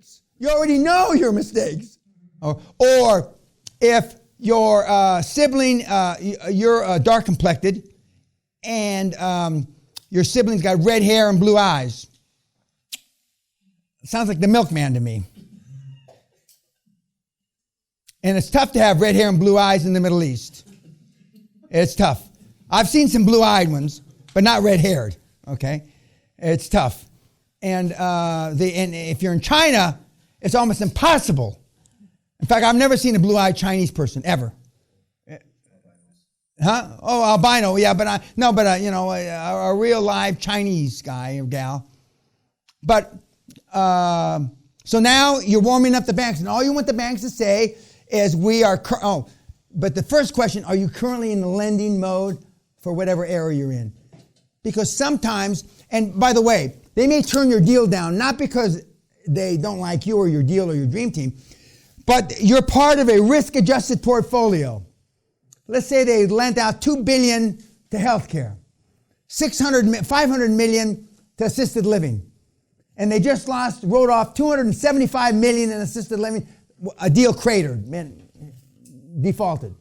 mistakes. You already know your mistakes. Or if your sibling, you're dark complected, and your sibling's got red hair and blue eyes. Sounds like the milkman to me. And it's tough to have red hair and blue eyes in the Middle East. It's tough. I've seen some blue-eyed ones, but not red-haired, okay? It's tough. And if you're in China, it's almost impossible. In fact, I've never seen a blue-eyed Chinese person, ever. Huh? Oh, albino, yeah, but a real live Chinese guy or gal. But, so now you're warming up the banks, and all you want the banks to say is but the first question, are you currently in the lending mode for whatever area you're in? Because sometimes, and by the way, they may turn your deal down, not because they don't like you or your deal or your dream team, but you're part of a risk-adjusted portfolio. Let's say they lent out $2 billion to healthcare, $500 million to assisted living, and they just wrote off $275 million in assisted living. A deal cratered, defaulted.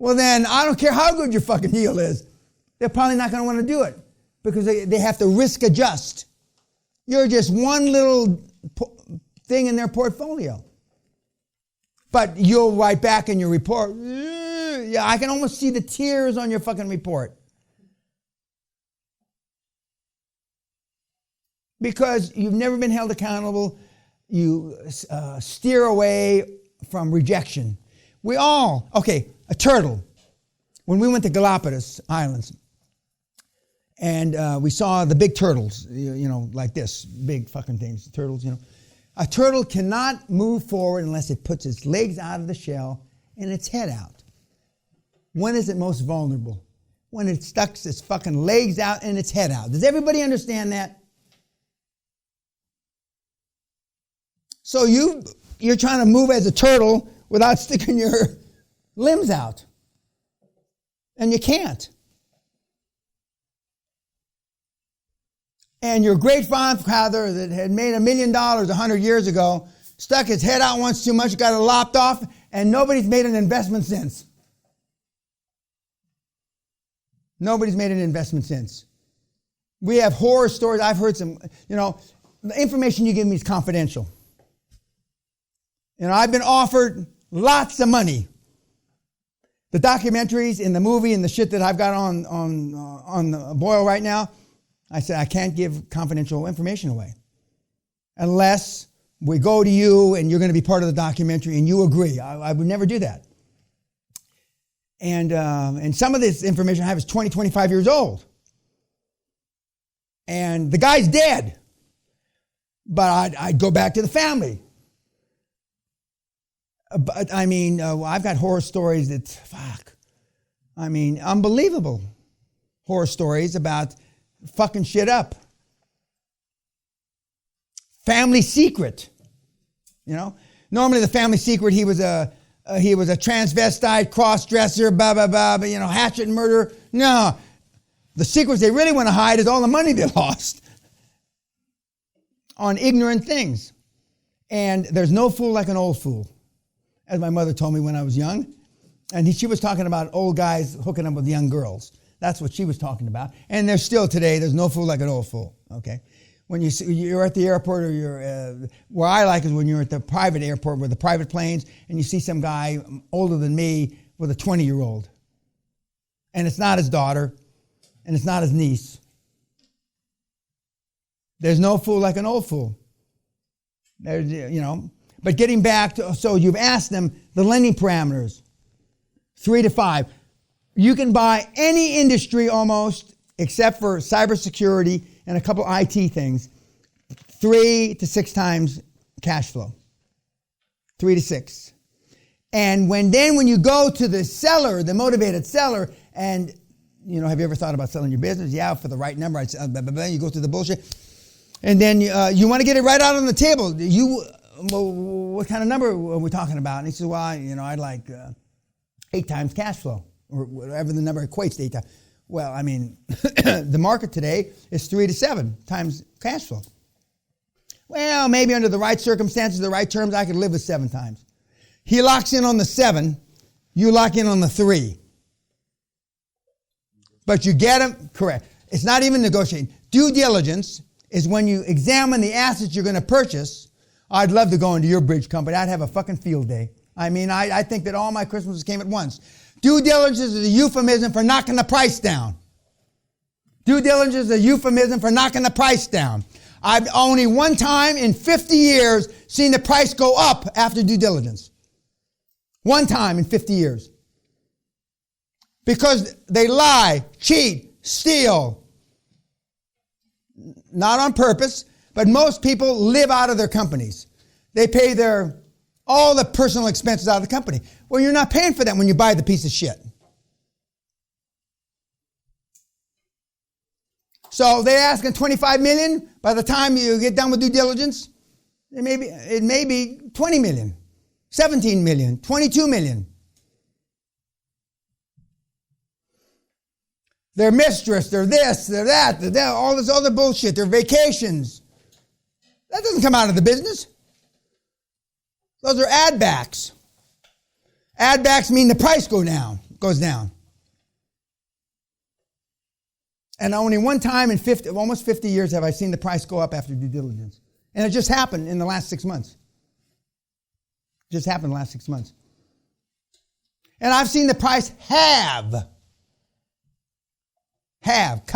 Well, then I don't care how good your fucking deal is. They're probably not going to want to do it because they have to risk adjust. You're just one little thing in their portfolio. But you'll write back in your report, yeah, I can almost see the tears on your fucking report. Because you've never been held accountable. You steer away from rejection. A turtle. When we went to Galapagos Islands, and we saw the big turtles, like this, big fucking things, turtles, A turtle cannot move forward unless it puts its legs out of the shell and its head out. When is it most vulnerable? When it stucks its fucking legs out and its head out. Does everybody understand that? So you're trying to move as a turtle without sticking your limbs out. And you can't. And your great-grandfather that had made $1 million 100 years ago stuck his head out once too much, got it lopped off, and nobody's made an investment since. Nobody's made an investment since. We have horror stories. I've heard some, the information you give me is confidential. I've been offered lots of money. The documentaries and the movie and the shit that I've got on the boil right now, I said I can't give confidential information away unless we go to you and you're going to be part of the documentary and you agree. I would never do that. And some of this information I have is 20, 25 years old. And the guy's dead. But I'd go back to the family. But I've got horror stories that, unbelievable horror stories about fucking shit up. Family secret. Normally the family secret, he was a transvestite, cross-dresser, blah, blah, blah, but, hatchet and murder. No. The secrets they really want to hide is all the money they lost on ignorant things. And there's no fool like an old fool, as my mother told me when I was young. And she was talking about old guys hooking up with young girls. That's what she was talking about. And there's still today, there's no fool like an old fool, okay? When you're at the airport or you're, where I like is when you're at the private airport with the private planes and you see some guy older than me with a 20-year-old. And it's not his daughter and it's not his niece. There's no fool like an old fool. There's, But getting back to, so you've asked them the lending parameters, 3 to 5. You can buy any industry almost, except for cybersecurity and a couple IT things, 3 to 6 times cash flow. 3 to 6. And when you go to the seller, the motivated seller, and, have you ever thought about selling your business? Yeah, for the right number. You go through the bullshit. And then you want to get it right out on the table. Well, what kind of number are we talking about? And he says, well, I'd like 8 times cash flow, or whatever the number equates to 8 times. Well, the market today is 3 to 7 times cash flow. well, maybe under the right circumstances, the right terms, I could live with 7 times. He locks in on the 7, you lock in on the 3. But you get him, correct. It's not even negotiating. Due diligence is when you examine the assets you're going to purchase. I'd love to go into your bridge company. I'd have a fucking field day. I mean, I think that all my Christmases came at once. Due diligence is a euphemism for knocking the price down. Due diligence is a euphemism for knocking the price down. I've only one time in 50 years seen the price go up after due diligence. One time in 50 years. Because they lie, cheat, steal. Not on purpose, but most people live out of their companies. They pay all the personal expenses out of the company. Well, you're not paying for that when you buy the piece of shit. So they're asking $25 million. By the time you get done with due diligence, it may be $20 million, $17 million, $22 million. Their mistress, they're this, they're that, all this other bullshit, their vacations. That doesn't come out of the business. Those are add backs. Add backs mean the price goes down. And only one time in almost 50 years have I seen the price go up after due diligence. And it just happened in the last 6 months. Just happened in the last 6 months. And I've seen the price cut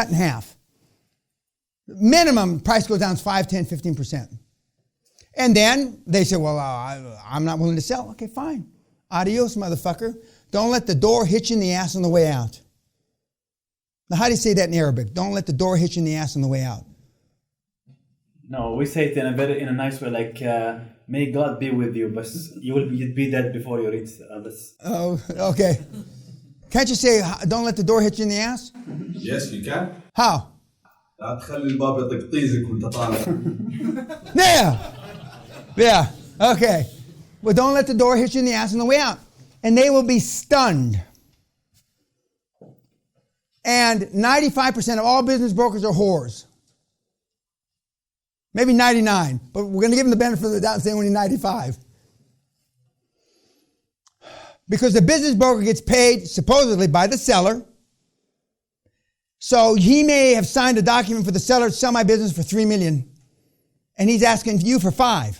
in half. Minimum price goes down 5, 10, 15%. And then they say, well, I'm not willing to sell. Okay, fine. Adios, motherfucker. Don't let the door hit you in the ass on the way out. Now, how do you say that in Arabic? Don't let the door hit you in the ass on the way out. No, we say it in a nice way, like, may God be with you, but you'd be dead before you reach this. Oh, okay. Can't you say, don't let the door hit you in the ass? Yes, you can. How? لا تخلي الباب يطقطيزك وانت طالع. Yeah, okay. Well, don't let the door hit you in the ass on the way out. And they will be stunned. And 95% of all business brokers are whores. Maybe 99, but we're going to give them the benefit of the doubt and say only 95. Because the business broker gets paid supposedly by the seller. So he may have signed a document for the seller to sell my business for $3 million. And he's asking you for $5 million.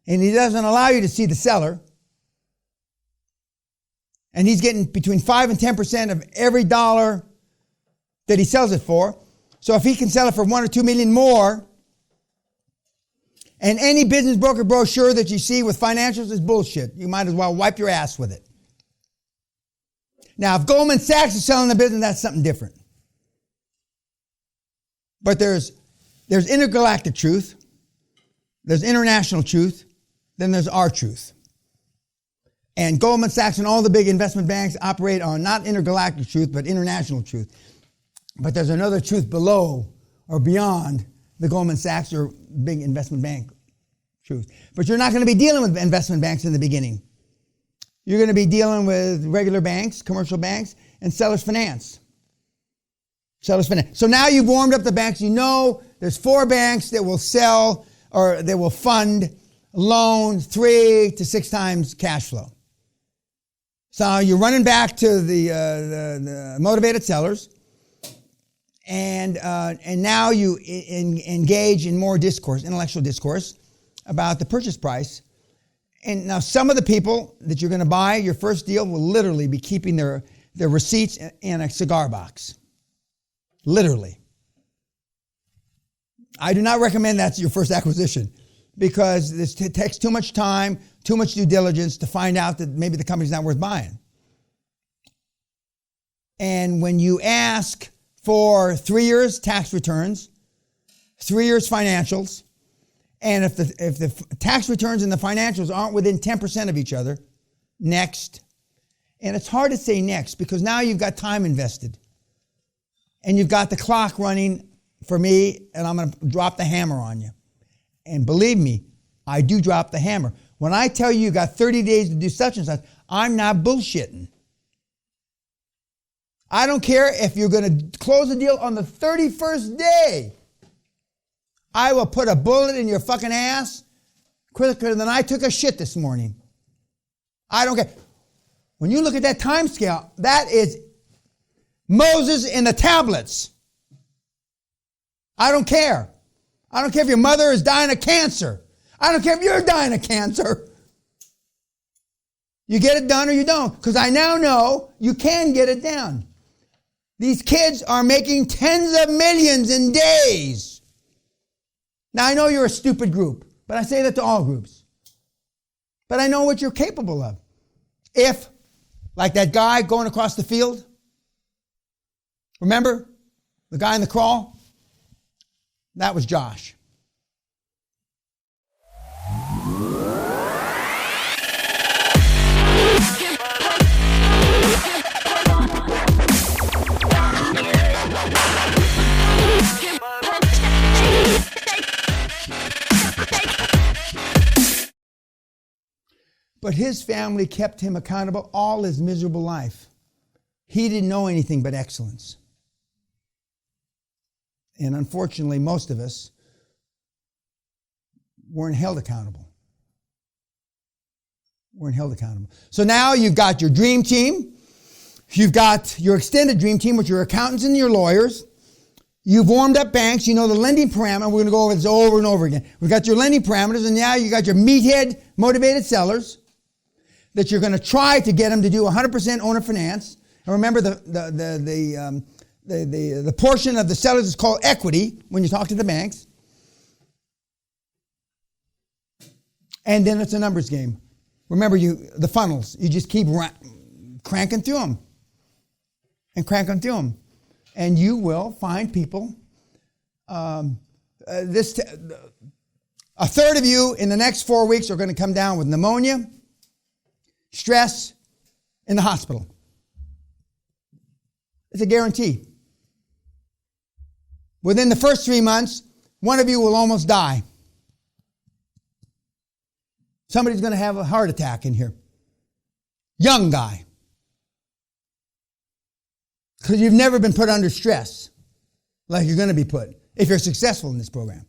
And he doesn't allow you to see the seller. And he's getting between 5 and 10% of every dollar that he sells it for. So if he can sell it for $1 or $2 million more, and any business broker brochure that you see with financials is bullshit. You might as well wipe your ass with it. Now, if Goldman Sachs is selling the business, that's something different. But there's intergalactic truth, there's international truth, then there's our truth. And Goldman Sachs and all the big investment banks operate on not intergalactic truth, but international truth. But there's another truth below or beyond the Goldman Sachs or big investment bank truth. But you're not going to be dealing with investment banks in the beginning. You're going to be dealing with regular banks, commercial banks, and seller's finance. Seller's finance. So now you've warmed up the banks. You know there's 4 banks that will sell or they will fund loan 3 to 6 times cash flow. So you're running back to the motivated sellers, and now you engage in more discourse, intellectual discourse, about the purchase price. And now some of the people that you're going to buy your first deal will literally be keeping their receipts in a cigar box. Literally. I do not recommend that's your first acquisition, because this takes too much time, too much due diligence to find out that maybe the company's not worth buying. And when you ask for 3 years tax returns, 3 years financials, and if the tax returns and the financials aren't within 10% of each other, next. And it's hard to say next because now you've got time invested. And you've got the clock running for me, and I'm going to drop the hammer on you. And believe me, I do drop the hammer. When I tell you got 30 days to do such and such, I'm not bullshitting. I don't care if you're going to close the deal on the 31st day. I will put a bullet in your fucking ass quicker than I took a shit this morning. I don't care. When you look at that time scale, that is Moses in the tablets. I don't care. I don't care if your mother is dying of cancer. I don't care if you're dying of cancer. You get it done or you don't. Because I now know you can get it done. These kids are making tens of millions in days. Now I know you're a stupid group, but I say that to all groups. But I know what you're capable of. If, like that guy going across the field, remember the guy in the crawl? That was Josh. But his family kept him accountable all his miserable life. He didn't know anything but excellence. And unfortunately, most of us weren't held accountable. So now you've got your dream team. You've got your extended dream team, which are your accountants and your lawyers. You've warmed up banks. You know the lending parameter. We're going to go over this over and over again. We've got your lending parameters, and now you got your meathead motivated sellers that you're going to try to get them to do 100% owner finance. And remember, the portion of the sellers is called equity when you talk to the banks. And then it's a numbers game. Remember, the funnels. You just keep cranking through them. And you will find people. A third of you in the next 4 weeks are going to come down with pneumonia, stress, in the hospital. It's a guarantee. Within the first 3 months, one of you will almost die. Somebody's going to have a heart attack in here. Young guy. Because you've never been put under stress like you're going to be put if you're successful in this program.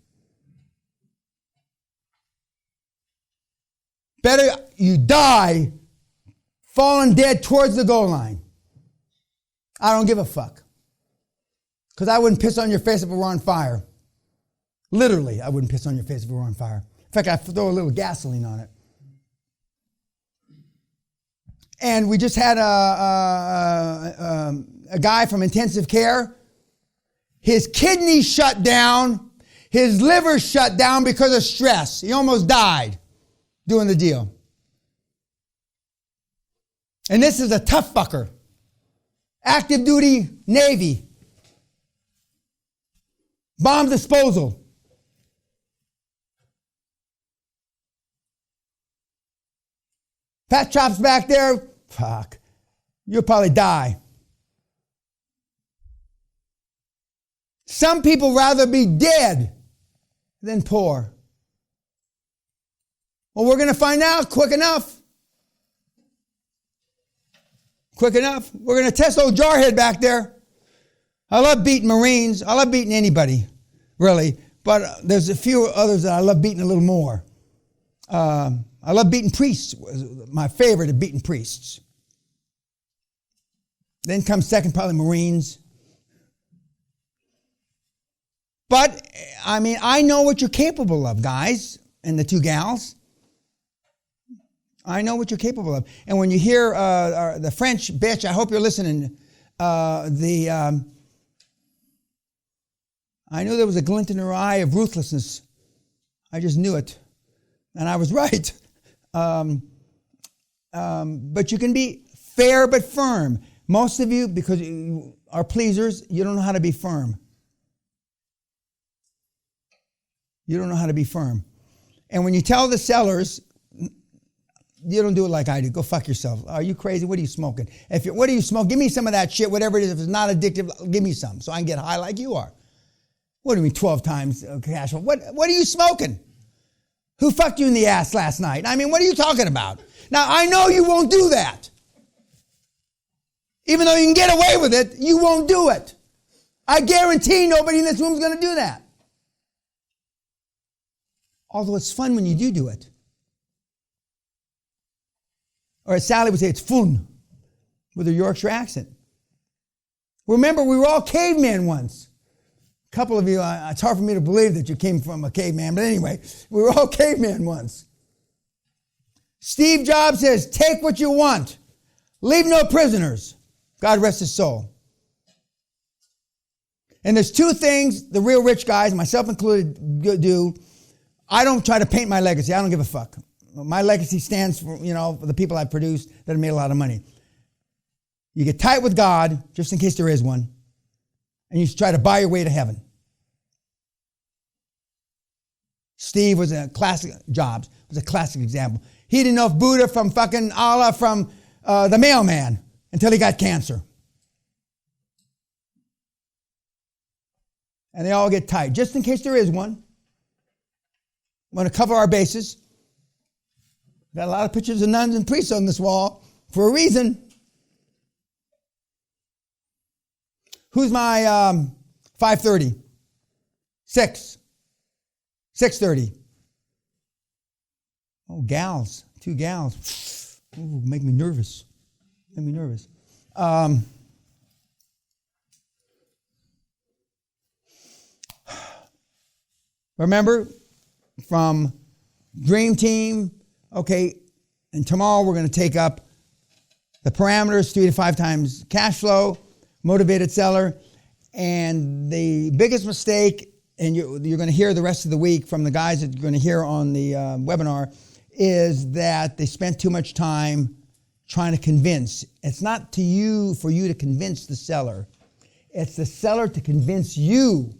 Better you die falling dead towards the goal line. I don't give a fuck. Because I wouldn't piss on your face if it were on fire. Literally, I wouldn't piss on your face if it were on fire. In fact, I'd throw a little gasoline on it. And we just had a guy from intensive care. His kidneys shut down. His liver shut down because of stress. He almost died doing the deal. And this is a tough fucker. Active duty Navy. Bomb disposal. Fat chops back there. Fuck. You'll probably die. Some people rather be dead than poor. Well, we're going to find out quick enough. We're going to test old Jarhead back there. I love beating Marines. I love beating anybody, really. But there's a few others that I love beating a little more. I love beating priests. My favorite of beating priests. Then comes second, probably Marines. But, I mean, I know what you're capable of, guys, and the two gals. I know what you're capable of. And when you hear the French bitch, I hope you're listening. I knew there was a glint in her eye of ruthlessness. I just knew it. And I was right. But you can be fair but firm. Most of you, because you are pleasers, you don't know how to be firm. And when you tell the sellers, you don't do it like I do. Go fuck yourself. Are you crazy? What are you smoking? What do you smoke? Give me some of that shit, whatever it is. If it's not addictive, give me some so I can get high like you are. What do you mean 12 times cash? What are you smoking? Who fucked you in the ass last night? I mean, what are you talking about? Now, I know you won't do that. Even though you can get away with it, you won't do it. I guarantee nobody in this room is going to do that. Although it's fun when you do it. Or as Sally would say, it's fun with her Yorkshire accent. Remember, we were all cavemen once. A couple of you, it's hard for me to believe that you came from a caveman, but anyway, we were all cavemen once. Steve Jobs says, take what you want. Leave no prisoners. God rest his soul. And there's two things the real rich guys, myself included, do. I don't try to paint my legacy. I don't give a fuck. My legacy stands for, for the people I've produced that have made a lot of money. You get tight with God, just in case there is one, and you try to buy your way to heaven. Steve was a classic, Jobs was a classic example. He didn't know if Buddha from fucking Allah from the mailman until he got cancer. And they all get tight, just in case there is one. I'm going to cover our bases. Got a lot of pictures of nuns and priests on this wall for a reason. Who's my 5:30? 6:30. Oh, gals. 2 gals. Ooh, make me nervous. Remember, from Dream Team, okay, and tomorrow we're going to take up the parameters, 3 to 5 times cash flow, motivated seller, and the biggest mistake, and you're going to hear the rest of the week from the guys that you're going to hear on the webinar, is that they spent too much time trying to convince. It's not for you to convince the seller. It's the seller to convince you.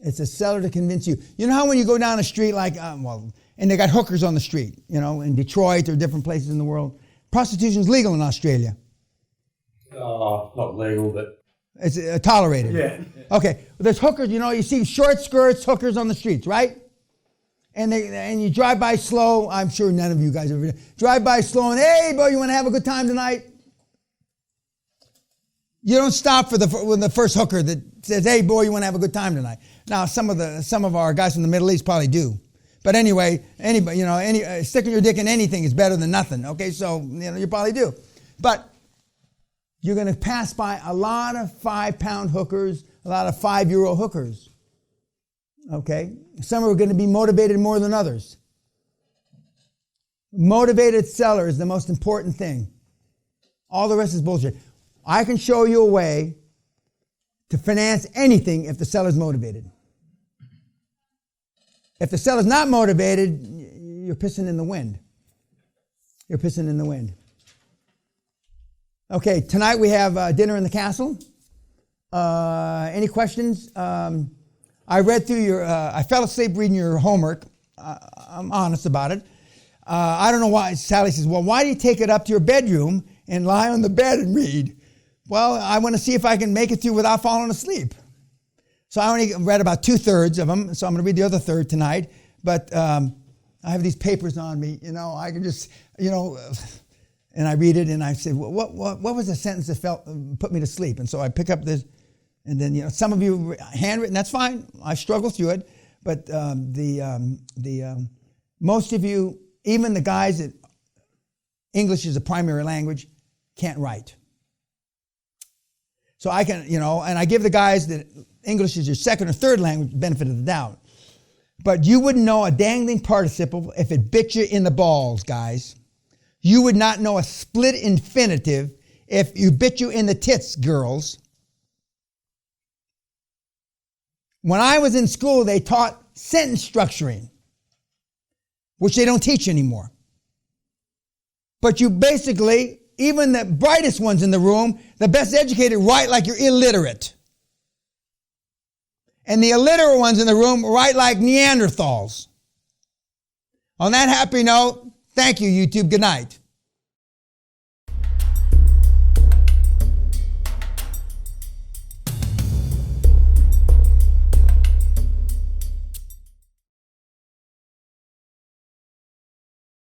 It's a seller to convince you. You know how when you go down a street like, and they got hookers on the street, in Detroit or different places in the world. Prostitution is legal in Australia. Not legal, but... It's tolerated. Yeah. Okay. There's hookers, you see short skirts, hookers on the streets, right? And you drive by slow. I'm sure none of you guys ever drive by slow and, hey, bro, you want to have a good time tonight? You don't stop for the first hooker that says, hey, boy, you want to have a good time tonight. Now, some of our guys from the Middle East probably do. But anyway, anybody, sticking your dick in anything is better than nothing. Okay, so, you probably do. But you're going to pass by a lot of 5-pound hookers, a lot of 5-euro hookers. Okay? Some are going to be motivated more than others. Motivated seller is the most important thing. All the rest is bullshit. I can show you a way to finance anything if the seller's motivated. If the seller's not motivated, you're pissing in the wind. You're pissing in the wind. Okay, tonight we have dinner in the castle. Any questions? I read through I fell asleep reading your homework. I'm honest about it. I don't know why. Sally says, well, why do you take it up to your bedroom and lie on the bed and read? Well, I want to see if I can make it through without falling asleep. So I only read about 2/3 of them, so I'm going to read the other third tonight. But I have these papers on me, I can just, and I read it and I say, what was the sentence that put me to sleep? And so I pick up this, and then, some of you handwritten, that's fine. I struggle through it. But most of you, even the guys that English is a primary language, can't write. So I can, and I give the guys that English is your second or third language benefit of the doubt. But you wouldn't know a dangling participle if it bit you in the balls, guys. You would not know a split infinitive if you bit you in the tits, girls. When I was in school, they taught sentence structuring, which they don't teach anymore. But you basically, even the brightest ones in the room, the best educated, write like you're illiterate. And the illiterate ones in the room write like Neanderthals. On that happy note, thank you, YouTube. Good night.